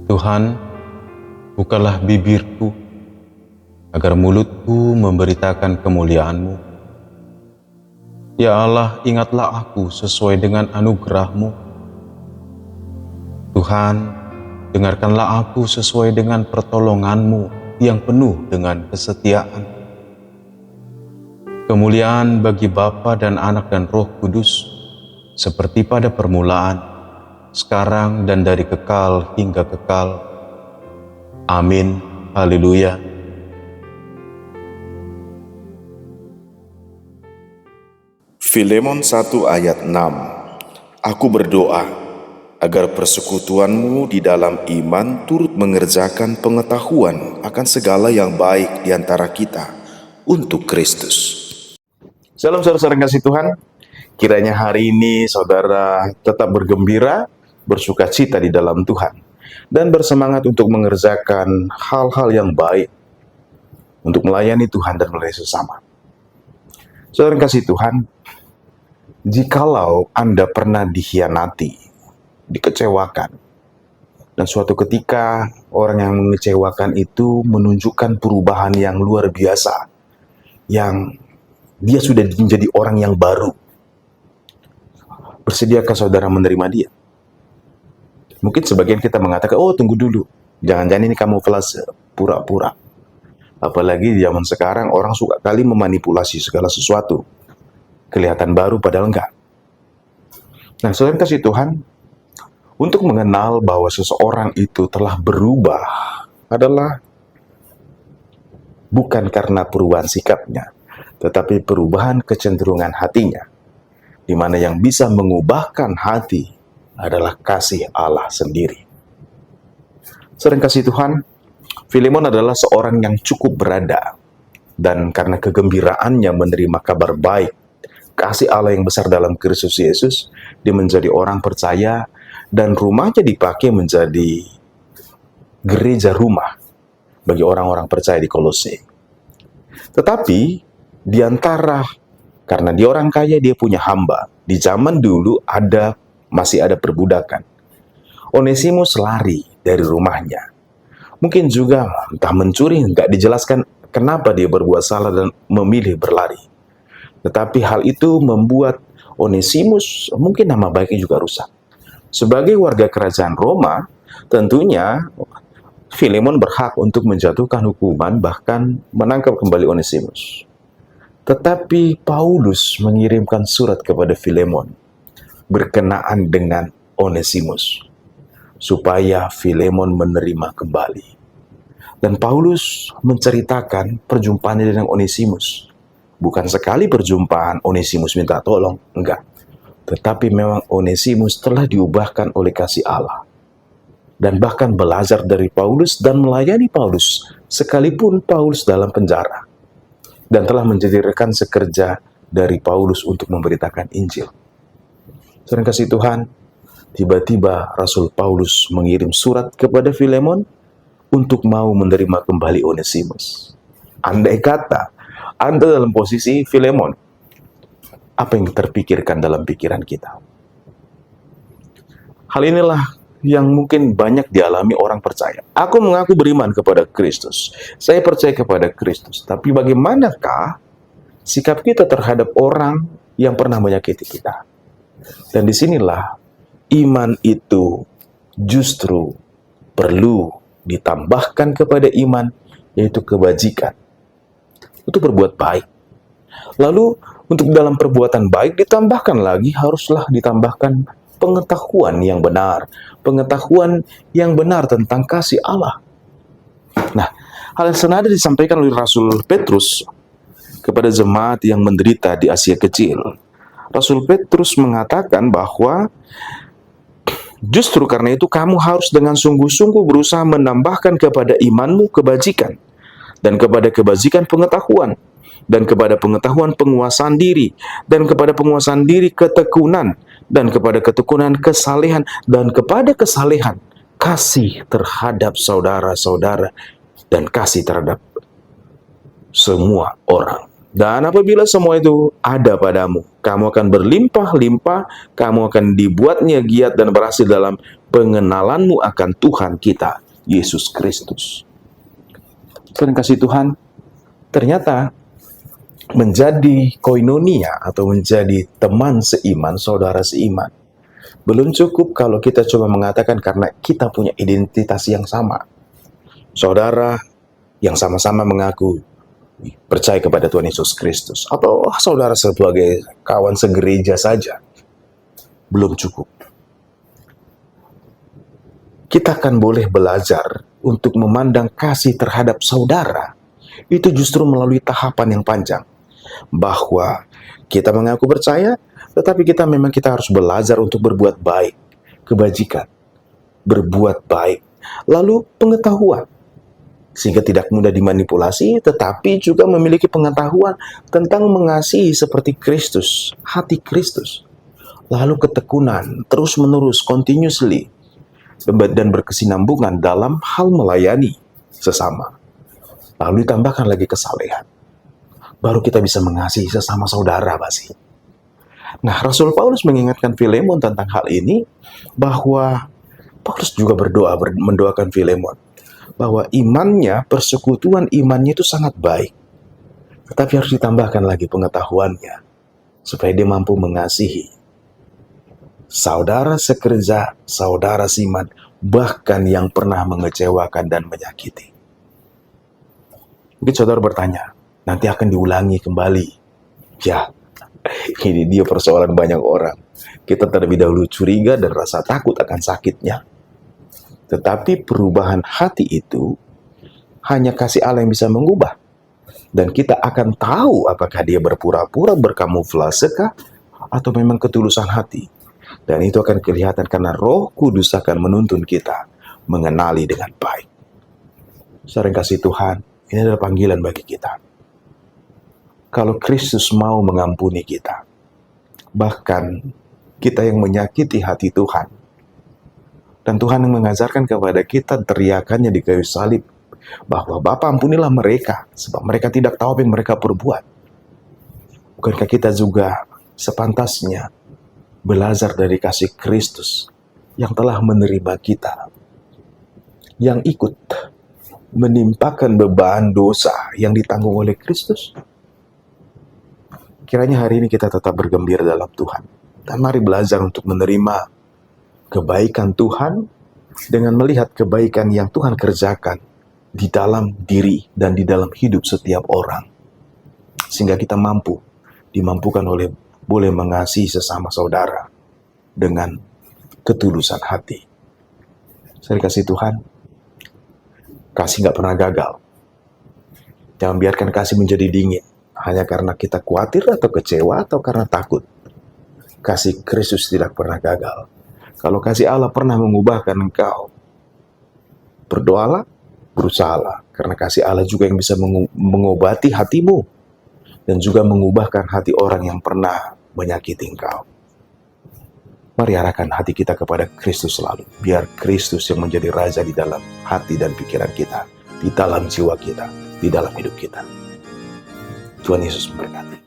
Tuhan, bukalah bibirku, agar mulutku memberitakan kemuliaan-Mu. Ya Allah, ingatlah aku sesuai dengan anugerah-Mu. Tuhan, dengarkanlah aku sesuai dengan pertolongan-Mu yang penuh dengan kesetiaan. Kemuliaan bagi Bapa dan Anak dan Roh Kudus, seperti pada permulaan, sekarang dan dari kekal hingga kekal. Amin. Haleluya. Filemon 1 ayat 6. Aku berdoa agar persekutuanmu di dalam iman turut mengerjakan pengetahuan akan segala yang baik di antara kita untuk Kristus. Salam saudara kasih Tuhan. Kiranya hari ini saudara tetap bergembira, bersuka cita di dalam Tuhan, dan bersemangat untuk mengerjakan hal-hal yang baik, untuk melayani Tuhan dan melayani sesama. Saudara kasih Tuhan, jikalau Anda pernah dikhianati, dikecewakan, dan suatu ketika orang yang mengecewakan itu menunjukkan perubahan yang luar biasa, yang dia sudah menjadi orang yang baru, bersediakah saudara menerima dia? Mungkin sebagian kita mengatakan, oh tunggu dulu, jangan-jangan ini kamuflase, pura-pura. Apalagi di zaman sekarang orang suka kali memanipulasi segala sesuatu. Kelihatan baru padahal enggak. Nah, saudara kasih Tuhan, untuk mengenal bahwa seseorang itu telah berubah adalah bukan karena perubahan sikapnya, tetapi perubahan kecenderungan hatinya, di mana yang bisa mengubahkan hati adalah kasih Allah sendiri. Sering kasih Tuhan, Filemon adalah seorang yang cukup berada, dan karena kegembiraannya menerima kabar baik, kasih Allah yang besar dalam Kristus Yesus, dia menjadi orang percaya, dan rumahnya dipakai menjadi gereja rumah bagi orang-orang percaya di Kolose. Tetapi, di antara, karena dia orang kaya, dia punya hamba. Di zaman dulu masih ada perbudakan. Onesimus lari dari rumahnya. Mungkin juga entah mencuri, nggak dijelaskan kenapa dia berbuat salah dan memilih berlari. Tetapi hal itu membuat Onesimus mungkin nama baiknya juga rusak. Sebagai warga kerajaan Roma, tentunya Filemon berhak untuk menjatuhkan hukuman, bahkan menangkap kembali Onesimus. Tetapi Paulus mengirimkan surat kepada Filemon berkenaan dengan Onesimus, supaya Filemon menerima kembali. Dan Paulus menceritakan perjumpaannya dengan Onesimus. Bukan sekali perjumpaan Onesimus minta tolong, enggak. Tetapi memang Onesimus telah diubahkan oleh kasih Allah. Dan bahkan belajar dari Paulus dan melayani Paulus, sekalipun Paulus dalam penjara. Dan telah menjadi rekan sekerja dari Paulus untuk memberitakan Injil. Saudara kasih Tuhan, tiba-tiba Rasul Paulus mengirim surat kepada Filemon untuk mau menerima kembali Onesimus. Andai kata Anda dalam posisi Filemon, apa yang terpikirkan dalam pikiran kita? Hal inilah yang mungkin banyak dialami orang percaya. Aku mengaku beriman kepada Kristus, saya percaya kepada Kristus, tapi bagaimanakah sikap kita terhadap orang yang pernah menyakiti kita? Dan disinilah iman itu justru perlu ditambahkan kepada iman, yaitu kebajikan. Untuk berbuat baik. Lalu untuk dalam perbuatan baik ditambahkan lagi, haruslah ditambahkan pengetahuan yang benar. Pengetahuan yang benar tentang kasih Allah. Nah, hal yang senada disampaikan oleh Rasul Petrus kepada jemaat yang menderita di Asia Kecil. Rasul Petrus mengatakan bahwa justru karena itu kamu harus dengan sungguh-sungguh berusaha menambahkan kepada imanmu kebajikan, dan kepada kebajikan pengetahuan, dan kepada pengetahuan penguasaan diri, dan kepada penguasaan diri ketekunan, dan kepada ketekunan kesalehan, dan kepada kesalehan kasih terhadap saudara-saudara, dan kasih terhadap semua orang. Dan apabila semua itu ada padamu, kamu akan berlimpah-limpah, kamu akan dibuatnya giat dan berhasil dalam pengenalanmu akan Tuhan kita, Yesus Kristus. Saudara kasih Tuhan, ternyata menjadi koinonia atau menjadi teman seiman, saudara seiman, belum cukup kalau kita cuma mengatakan karena kita punya identitas yang sama. Saudara yang sama-sama mengaku percaya kepada Tuhan Yesus Kristus, atau saudara sebagai kawan segereja saja, belum cukup. Kita akan boleh belajar untuk memandang kasih terhadap saudara itu justru melalui tahapan yang panjang, bahwa kita mengaku percaya, tetapi kita harus belajar untuk berbuat baik, kebajikan, berbuat baik, lalu pengetahuan, sehingga tidak mudah dimanipulasi, tetapi juga memiliki pengetahuan tentang mengasihi seperti Kristus, hati Kristus. Lalu ketekunan, terus-menerus, continuously, dan berkesinambungan dalam hal melayani sesama. Lalu ditambahkan lagi kesalehan. Baru kita bisa mengasihi sesama saudara, pasti. Nah, Rasul Paulus mengingatkan Filemon tentang hal ini, bahwa Paulus juga mendoakan Filemon, bahwa imannya, persekutuan imannya itu sangat baik. Tetapi harus ditambahkan lagi pengetahuannya, supaya dia mampu mengasihi saudara sekerja, saudara seiman, bahkan yang pernah mengecewakan dan menyakiti. Mungkin saudara bertanya, nanti akan diulangi kembali. Ya, ini dia persoalan banyak orang. Kita terlebih dahulu curiga dan rasa takut akan sakitnya. Tetapi perubahan hati itu hanya kasih Allah yang bisa mengubah. Dan kita akan tahu apakah dia berpura-pura, berkamuflasekah, atau memang ketulusan hati. Dan itu akan kelihatan karena Roh Kudus akan menuntun kita mengenali dengan baik. Sering kasih Tuhan, ini adalah panggilan bagi kita. Kalau Kristus mau mengampuni kita, bahkan kita yang menyakiti hati Tuhan, dan Tuhan yang mengajarkan kepada kita teriakannya di kayu salib, bahwa Bapa ampunilah mereka, sebab mereka tidak tahu apa yang mereka perbuat. Bukankah kita juga sepantasnya belajar dari kasih Kristus yang telah menerima kita, yang ikut menimpakan beban dosa yang ditanggung oleh Kristus? Kiranya hari ini kita tetap bergembira dalam Tuhan. Dan mari belajar untuk menerima kebaikan Tuhan dengan melihat kebaikan yang Tuhan kerjakan di dalam diri dan di dalam hidup setiap orang. Sehingga kita dimampukan boleh mengasihi sesama saudara dengan ketulusan hati. Saya dikasih Tuhan, kasih gak pernah gagal. Jangan biarkan kasih menjadi dingin hanya karena kita khawatir atau kecewa atau karena takut. Kasih Kristus tidak pernah gagal. Kalau kasih Allah pernah mengubahkan engkau, berdoalah, berusahalah. Karena kasih Allah juga yang bisa mengobati hatimu dan juga mengubahkan hati orang yang pernah menyakiti engkau. Mari arahkan hati kita kepada Kristus selalu. Biar Kristus yang menjadi Raja di dalam hati dan pikiran kita, di dalam jiwa kita, di dalam hidup kita. Tuhan Yesus memberkati.